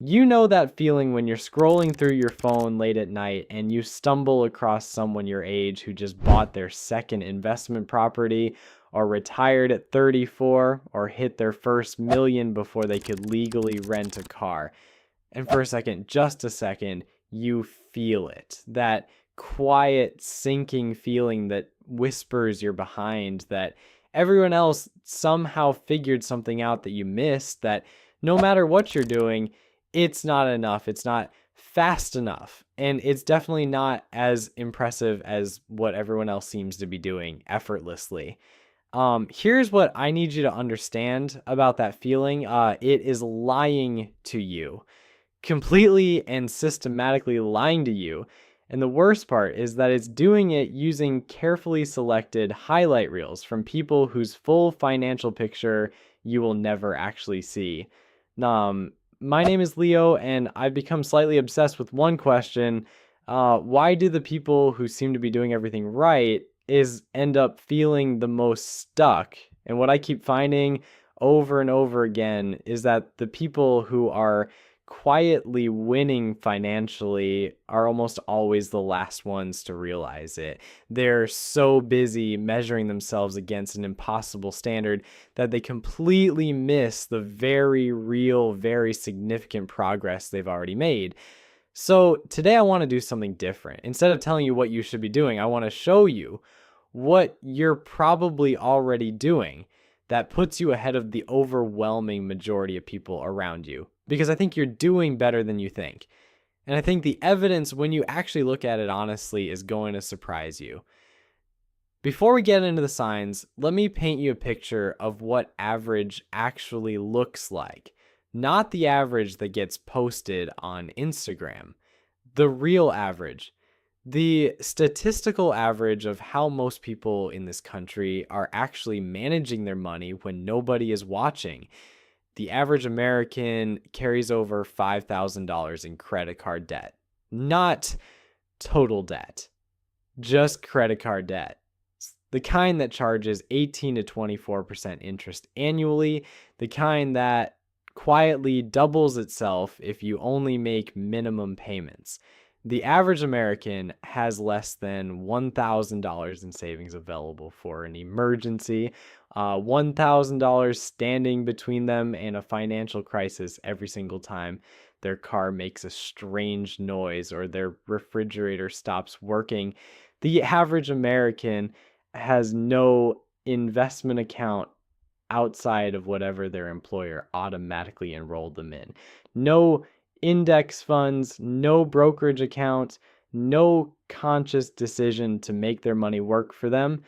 You know that feeling when you're scrolling through your phone late at night and you stumble across someone your age who just bought their second investment property or retired at 34 or hit their first million before they could legally rent a car. And for a second, just a second, you feel it. That quiet, sinking feeling that whispers you're behind, that everyone else somehow figured something out that you missed, that no matter what you're doing, it's not enough. It's not fast enough. And it's definitely not as impressive as what everyone else seems to be doing effortlessly. Here's what I need you to understand about that feeling. It is lying to you, completely and systematically lying to you. And the worst part is that it's doing it using carefully selected highlight reels from people whose full financial picture you will never actually see. My name is Leo, and I've become slightly obsessed with one question. Why do the people who seem to be doing everything right is end up feeling the most stuck? And what I keep finding over and over again is that the people who are quietly winning financially are almost always the last ones to realize it. They're so busy measuring themselves against an impossible standard that they completely miss the very real, very significant progress they've already made. So today I want to do something different. Instead of telling you what you should be doing, I want to show you what you're probably already doing that puts you ahead of the overwhelming majority of people around you. Because I think you're doing better than you think. And I think the evidence, when you actually look at it honestly, is going to surprise you. Before we get into the signs, let me paint you a picture of what average actually looks like. Not the average that gets posted on Instagram. The real average. The statistical average of how most people in this country are actually managing their money when nobody is watching. The average American carries over $5,000 in credit card debt. Not total debt, just credit card debt. The kind that charges 18 to 24% interest annually, the kind that quietly doubles itself if you only make minimum payments. The average American has less than $1,000 in savings available for an emergency, $1,000 standing between them and a financial crisis every single time their car makes a strange noise or their refrigerator stops working. The average American has no investment account outside of whatever their employer automatically enrolled them in. No index funds, no brokerage account, no conscious decision to make their money work for them.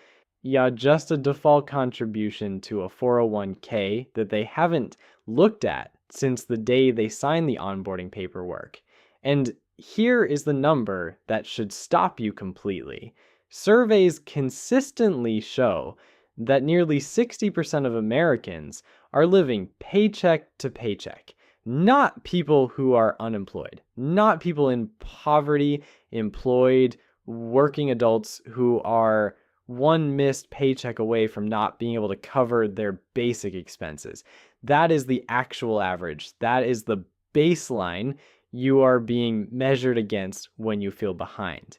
Yeah, just a default contribution to a 401k that they haven't looked at since the day they signed the onboarding paperwork. And here is the number that should stop you completely. Surveys consistently show that nearly 60% of Americans are living paycheck to paycheck. Not people who are unemployed, not people in poverty, employed, working adults who are one missed paycheck away from not being able to cover their basic expenses. That is the actual average. That is the baseline you are being measured against when you feel behind.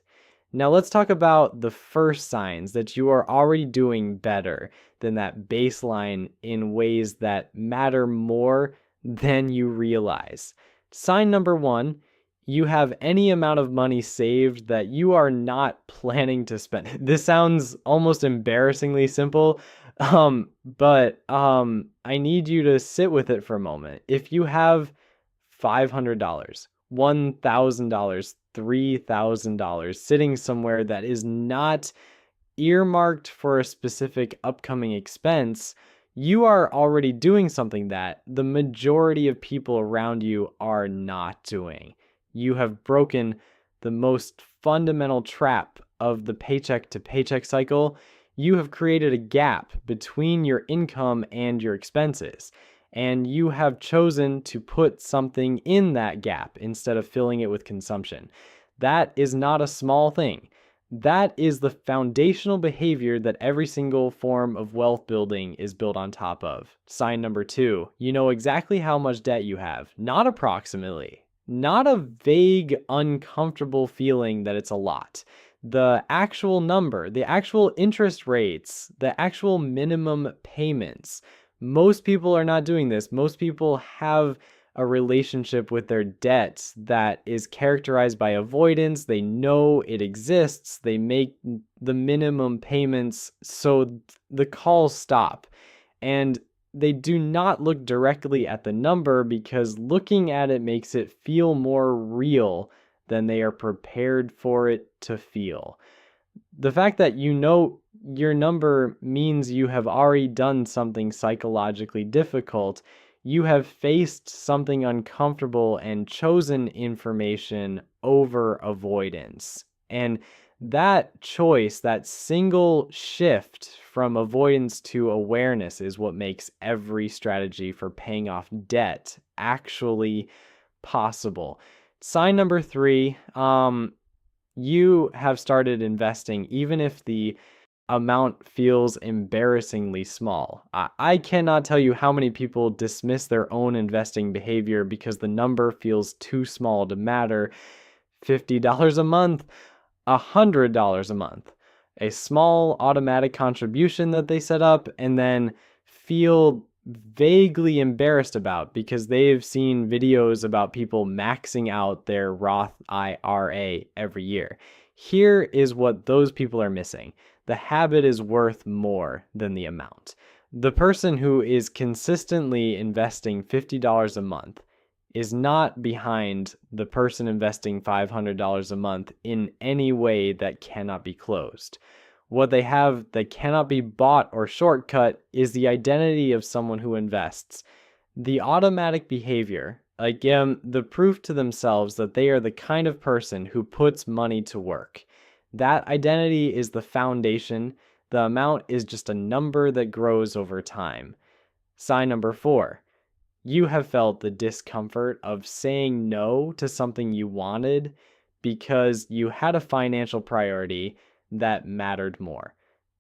Now let's talk about the first signs that you are already doing better than that baseline in ways that matter more than you realize. Sign number one, you have any amount of money saved that you are not planning to spend. This sounds almost embarrassingly simple, but I need you to sit with it for a moment. If you have $500, $1,000, $3,000 sitting somewhere that is not earmarked for a specific upcoming expense, you are already doing something that the majority of people around you are not doing. You have broken the most fundamental trap of the paycheck to paycheck cycle. You have created a gap between your income and your expenses. And you have chosen to put something in that gap instead of filling it with consumption. That is not a small thing. That is the foundational behavior that every single form of wealth building is built on top of. Sign number 2, you know exactly how much debt you have, not approximately, not a vague, uncomfortable feeling that it's a lot. The actual number, the actual interest rates, the actual minimum payments. Most people are not doing this. Most people have a relationship with their debt that is characterized by avoidance. They know it exists. They make the minimum payments so the calls stop. And they do not look directly at the number because looking at it makes it feel more real than they are prepared for it to feel. The fact that you know your number means you have already done something psychologically difficult. You have faced something uncomfortable and chosen information over avoidance. And that choice, that single shift from avoidance to awareness, is what makes every strategy for paying off debt actually possible. Sign number 3, you have started investing even if the amount feels embarrassingly small. I cannot tell you how many people dismiss their own investing behavior because the number feels too small to matter. $50 a month, $100 a month, a small automatic contribution that they set up and then feel vaguely embarrassed about because they've seen videos about people maxing out their Roth IRA every year. Here is what those people are missing. The habit is worth more than the amount. The person who is consistently investing $50 a month is not behind the person investing $500 a month in any way that cannot be closed. What they have that cannot be bought or shortcut is the identity of someone who invests. The automatic behavior, again, the proof to themselves that they are the kind of person who puts money to work. That identity is the foundation. The amount is just a number that grows over time. Sign number 4. You have felt the discomfort of saying no to something you wanted because you had a financial priority that mattered more.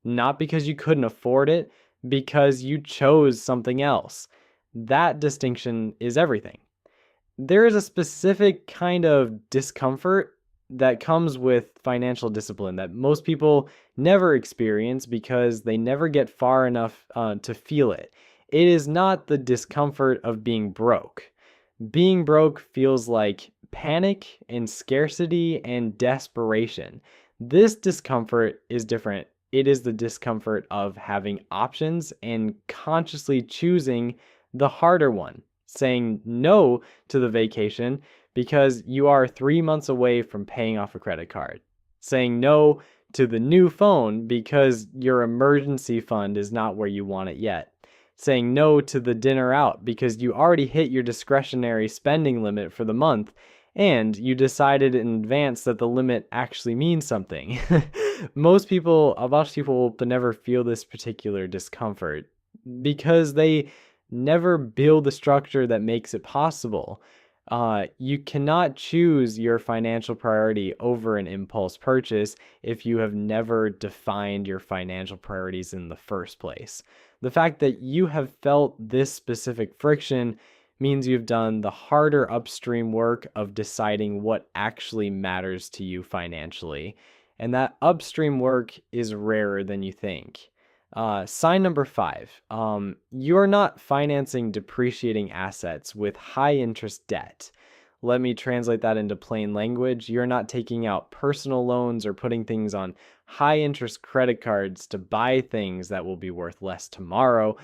Not because you couldn't afford it, because you chose something else. That distinction is everything. There is a specific kind of discomfort that comes with financial discipline that most people never experience because they never get far enough to feel it. It is not the discomfort of being broke. Being broke feels like panic and scarcity and desperation. This discomfort is different. It is the discomfort of having options and consciously choosing the harder one, saying no to the vacation because you are 3 months away from paying off a credit card, saying no to the new phone because your emergency fund is not where you want it yet, saying no to the dinner out because you already hit your discretionary spending limit for the month and you decided in advance that the limit actually means something. Most people will never feel this particular discomfort because they never build the structure that makes it possible. You cannot choose your financial priority over an impulse purchase if you have never defined your financial priorities in the first place. The fact that you have felt this specific friction means you've done the harder upstream work of deciding what actually matters to you financially. And that upstream work is rarer than you think. Sign number 5, you're not financing depreciating assets with high interest debt. Let me translate that into plain language. You're not taking out personal loans or putting things on high interest credit cards to buy things that will be worth less tomorrow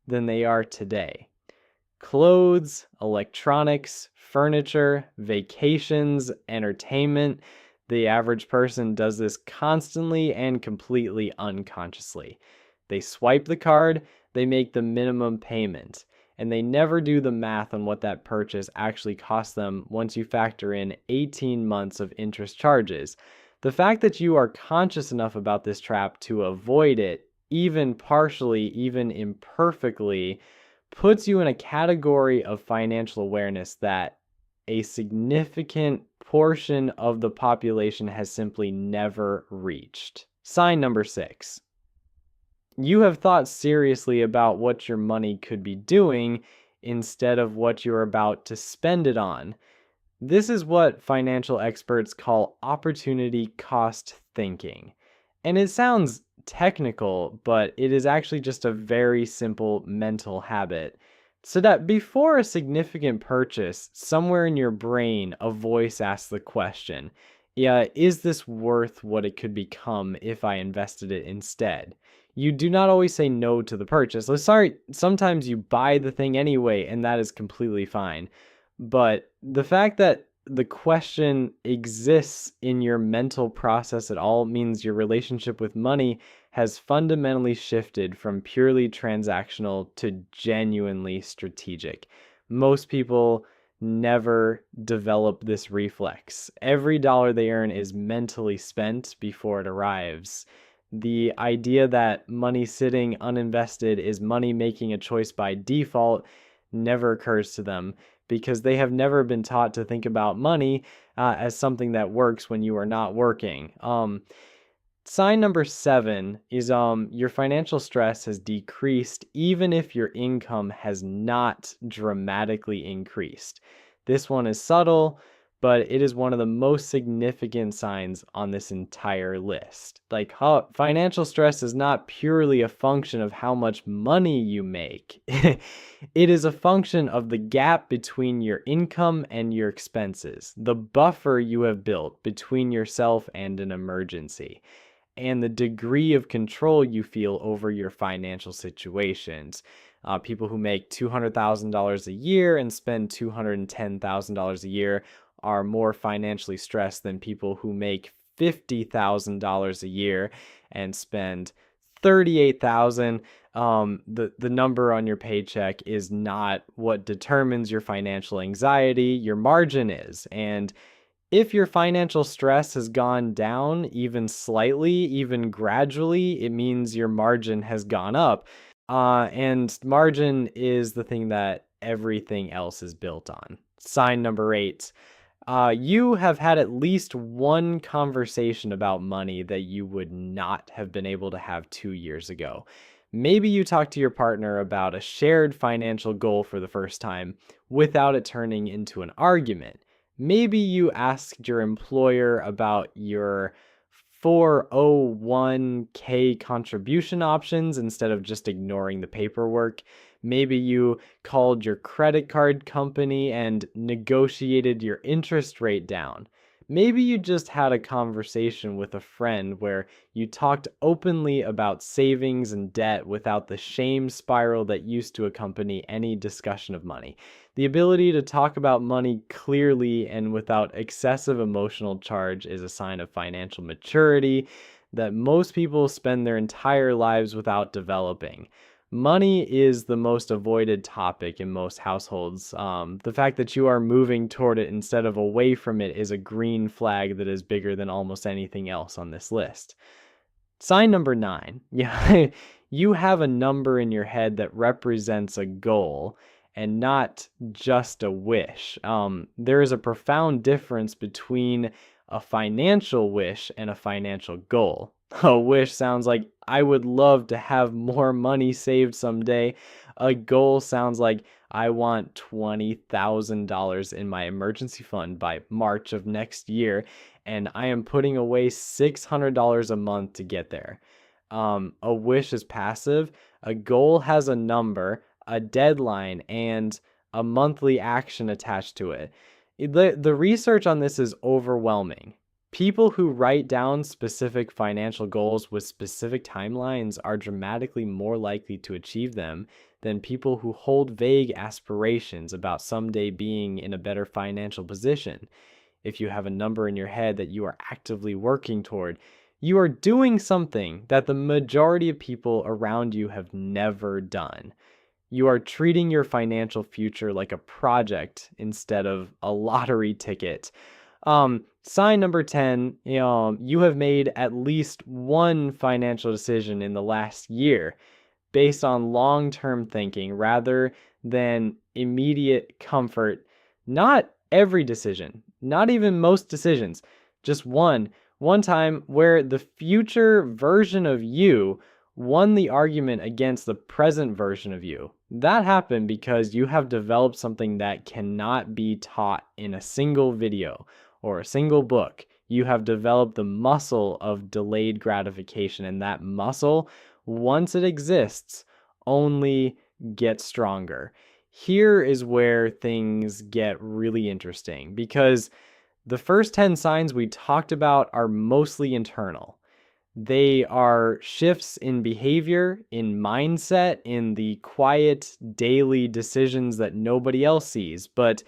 than they are today. Clothes, electronics, furniture, vacations, entertainment. The average person does this constantly and completely unconsciously. They swipe the card, they make the minimum payment, and they never do the math on what that purchase actually cost them once you factor in 18 months of interest charges. The fact that you are conscious enough about this trap to avoid it, even partially, even imperfectly, puts you in a category of financial awareness that a significant portion of the population has simply never reached. Sign number 6. You have thought seriously about what your money could be doing instead of what you're about to spend it on. This is what financial experts call opportunity cost thinking. And it sounds technical, but it is actually just a very simple mental habit. So that before a significant purchase, somewhere in your brain, a voice asks the question, yeah, is this worth what it could become if I invested it instead? You do not always say no to the purchase. Sorry, sometimes you buy the thing anyway, and that is completely fine. But the fact that the question exists in your mental process at all means your relationship with money has fundamentally shifted from purely transactional to genuinely strategic. Most people never develop this reflex. Every dollar they earn is mentally spent before it arrives. The idea that money sitting uninvested is money making a choice by default never occurs to them because they have never been taught to think about money as something that works when you are not working. Sign number 7 is your financial stress has decreased even if your income has not dramatically increased. This one is subtle, but it is one of the most significant signs on this entire list. Like, financial stress is not purely a function of how much money you make. It is a function of the gap between your income and your expenses, the buffer you have built between yourself and an emergency, and the degree of control you feel over your financial situations. People who make $200,000 a year and spend $210,000 a year are more financially stressed than people who make $50,000 a year and spend $38,000. The number on your paycheck is not what determines your financial anxiety. Your margin is. And if your financial stress has gone down even slightly, even gradually, it means your margin has gone up. And margin is the thing that everything else is built on. Sign number 8. You have had at least one conversation about money that you would not have been able to have 2 years ago. Maybe you talked to your partner about a shared financial goal for the first time without it turning into an argument. Maybe you asked your employer about your 401k contribution options instead of just ignoring the paperwork. Maybe you called your credit card company and negotiated your interest rate down. Maybe you just had a conversation with a friend where you talked openly about savings and debt without the shame spiral that used to accompany any discussion of money. The ability to talk about money clearly and without excessive emotional charge is a sign of financial maturity that most people spend their entire lives without developing. Money is the most avoided topic in most households. The fact that you are moving toward it instead of away from it is a green flag that is bigger than almost anything else on this list. Sign number 9. Yeah, you have a number in your head that represents a goal and not just a wish. There is a profound difference between a financial wish and a financial goal. A wish sounds like I would love to have more money saved someday. A goal sounds like I want $20,000 in my emergency fund by March of next year, and I am putting away $600 a month to get there. A wish is passive. A goal has a number, a deadline, and a monthly action attached to it. The research on this is overwhelming. People who write down specific financial goals with specific timelines are dramatically more likely to achieve them than people who hold vague aspirations about someday being in a better financial position. If you have a number in your head that you are actively working toward, you are doing something that the majority of people around you have never done. You are treating your financial future like a project instead of a lottery ticket. Sign number 10, you have made at least one financial decision in the last year based on long-term thinking rather than immediate comfort, not Every decision, not even most decisions, just one time where the future version of you won the argument against the present version of you. That happened because you have developed something that cannot be taught in a single video or a single book. You have developed the muscle of delayed gratification, and that muscle, once it exists, only gets stronger. Here is where things get really interesting because the first 10 signs we talked about are mostly internal. They are shifts in behavior, in mindset, in the quiet daily decisions that nobody else sees. But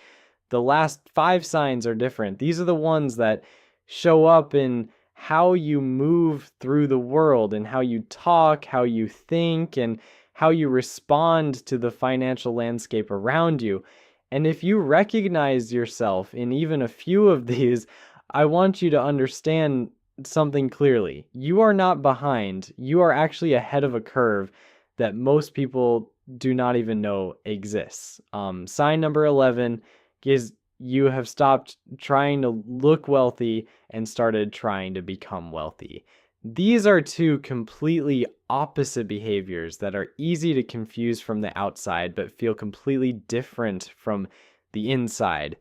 the last 5 signs are different. These are the ones that show up in how you move through the world and how you talk, how you think, and how you respond to the financial landscape around you. And if you recognize yourself in even a few of these, I want you to understand something clearly. You are not behind. You are actually ahead of a curve that most people do not even know exists. Sign number 11 is you have stopped trying to look wealthy and started trying to become wealthy. These are two completely opposite behaviors that are easy to confuse from the outside but feel completely different from the inside.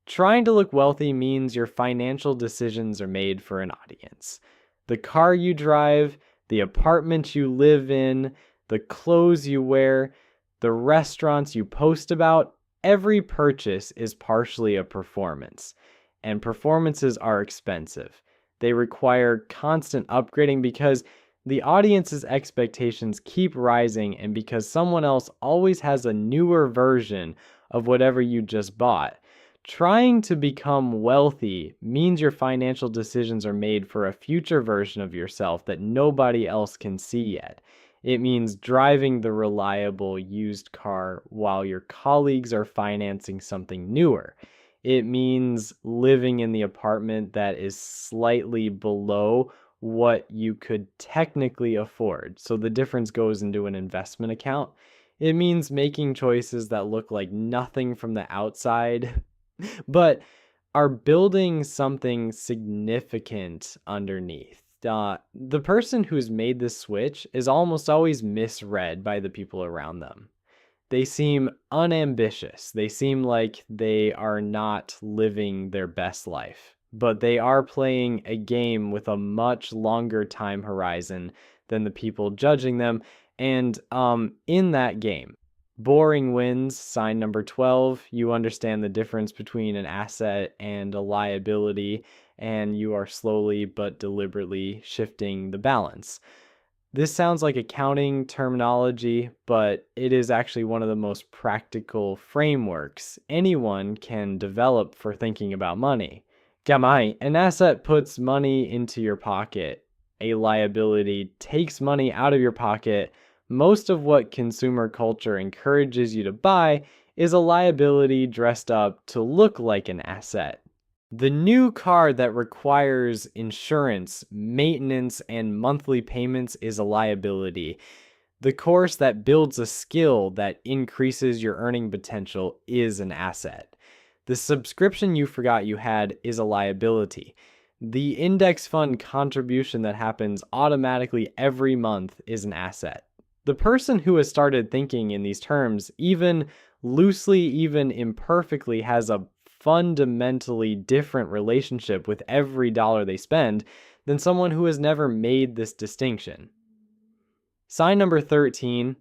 Trying to look wealthy means your financial decisions are made for an audience. The car you drive, the apartment you live in, the clothes you wear, the restaurants you post about, every purchase is partially a performance. And performances are expensive. They require constant upgrading because the audience's expectations keep rising and because someone else always has a newer version of whatever you just bought. Trying to become wealthy means your financial decisions are made for a future version of yourself that nobody else can see yet. It means driving the reliable used car while your colleagues are financing something newer. It means living in the apartment that is slightly below what you could technically afford. So the difference goes into an investment account. It means making choices that look like nothing from the outside, but are building something significant underneath. The person who's made this switch is almost always misread by the people around them. They seem unambitious. They seem like they are not living their best life, but they are playing a game with a much longer time horizon than the people judging them. And in that game, boring wins, sign number 12. You understand the difference between an asset and a liability, and you are slowly but deliberately shifting the balance. This sounds like accounting terminology, but it is actually one of the most practical frameworks anyone can develop for thinking about money. Gamai, an asset puts money into your pocket. A liability takes money out of your pocket. Most of what consumer culture encourages you to buy is a liability dressed up to look like an asset. The new car that requires insurance, maintenance, and monthly payments is a liability. The course that builds a skill that increases your earning potential is an asset. The subscription you forgot you had is a liability. The index fund contribution that happens automatically every month is an asset. The person who has started thinking in these terms, even loosely, even imperfectly, has a fundamentally different relationship with every dollar they spend than someone who has never made this distinction. Sign number 13,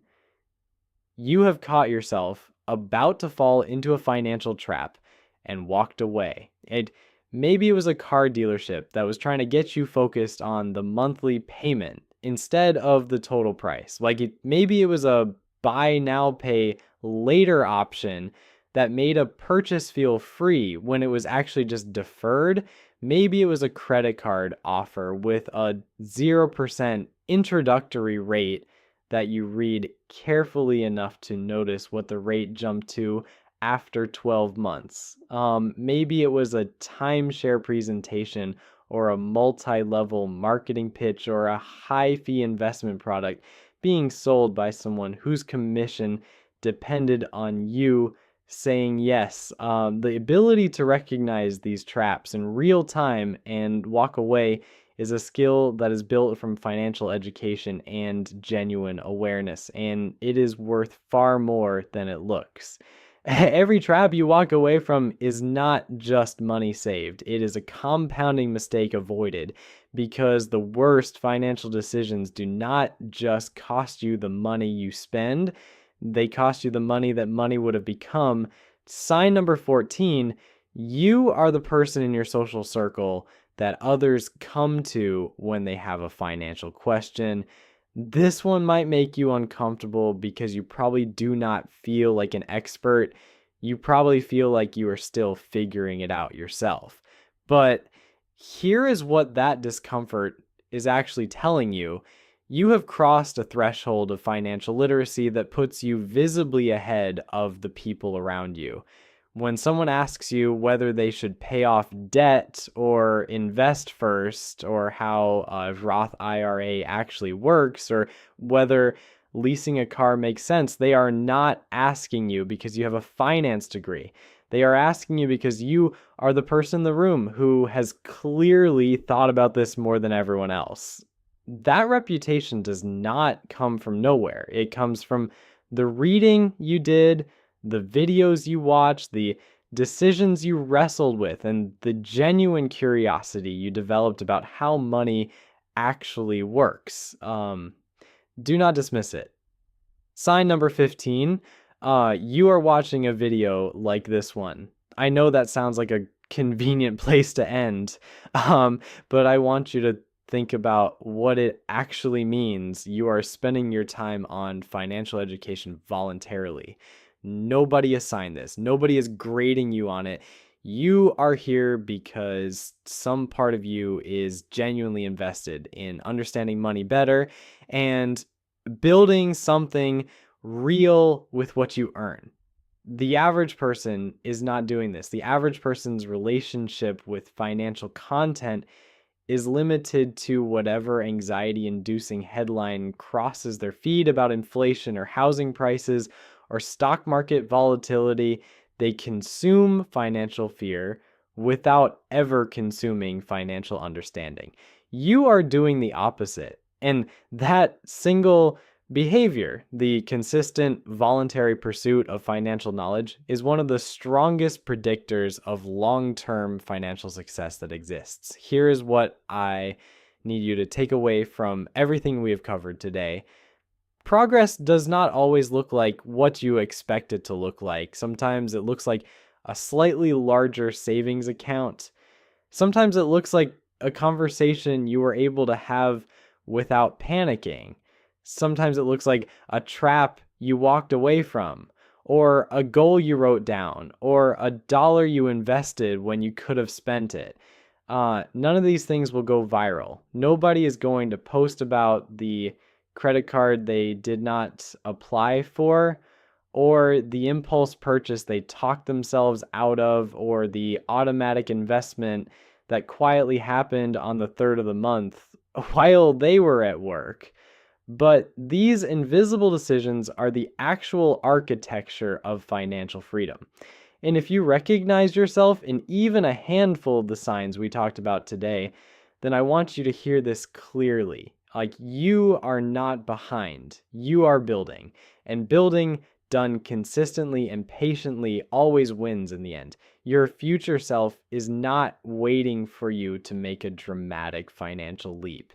you have caught yourself about to fall into a financial trap and walked away. Maybe it was a car dealership that was trying to get you focused on the monthly payment instead of the total price. Maybe it was a buy now, pay later option that made a purchase feel free when it was actually just deferred. Maybe it was a credit card offer with a 0% introductory rate that you read carefully enough to notice what the rate jumped to after 12 months. Maybe it was a timeshare presentation or a multi-level marketing pitch or a high-fee investment product being sold by someone whose commission depended on you saying yes. The ability to recognize these traps in real time and walk away is a skill that is built from financial education and genuine awareness, and it is worth far more than it looks. Every trap you walk away from is not just money saved, it is a compounding mistake avoided, because the worst financial decisions do not just cost you the money you spend, they cost you the money that money would have become. Sign number 14, you are the person in your social circle that others come to when they have a financial question. This one might make you uncomfortable because you probably do not feel like an expert. You probably feel like you are still figuring it out yourself. But here is what that discomfort is actually telling you. You have crossed a threshold of financial literacy that puts you visibly ahead of the people around you. When someone asks you whether they should pay off debt or invest first, or how a Roth IRA actually works, or whether leasing a car makes sense, they are not asking you because you have a finance degree. They are asking you because you are the person in the room who has clearly thought about this more than everyone else. That reputation does not come from nowhere. It comes from the reading you did, the videos you watched, the decisions you wrestled with, and the genuine curiosity you developed about how money actually works. Do not dismiss it. Sign number 15, you are watching a video like this one. I know that sounds like a convenient place to end, but I want you to think about what it actually means. You are spending your time on financial education voluntarily. Nobody assigned this. Nobody is grading you on it. You are here because some part of you is genuinely invested in understanding money better and building something real with what you earn. The average person is not doing this. The average person's relationship with financial content is limited to whatever anxiety-inducing headline crosses their feed about inflation or housing prices or stock market volatility. They consume financial fear without ever consuming financial understanding. You are doing the opposite. And that single behavior, the consistent voluntary pursuit of financial knowledge, is one of the strongest predictors of long-term financial success that exists. Here is what I need you to take away from everything we have covered today. Progress does not always look like what you expect it to look like. Sometimes it looks like a slightly larger savings account. Sometimes it looks like a conversation you were able to have without panicking. Sometimes it looks like a trap you walked away from, or a goal you wrote down, or a dollar you invested when you could have spent it. None of these things will go viral. Nobody is going to post about the credit card they did not apply for, or the impulse purchase they talked themselves out of, or the automatic investment that quietly happened on the 3rd of the month while they were at work. But these invisible decisions are the actual architecture of financial freedom. And if you recognize yourself in even a handful of the signs we talked about today, then I want you to hear this clearly. Like, you are not behind, you are building. And building done consistently and patiently always wins in the end. Your future self is not waiting for you to make a dramatic financial leap.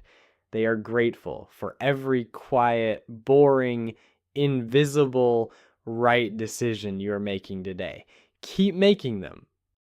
They are grateful for every quiet, boring, invisible, right decision you're making today. Keep making them.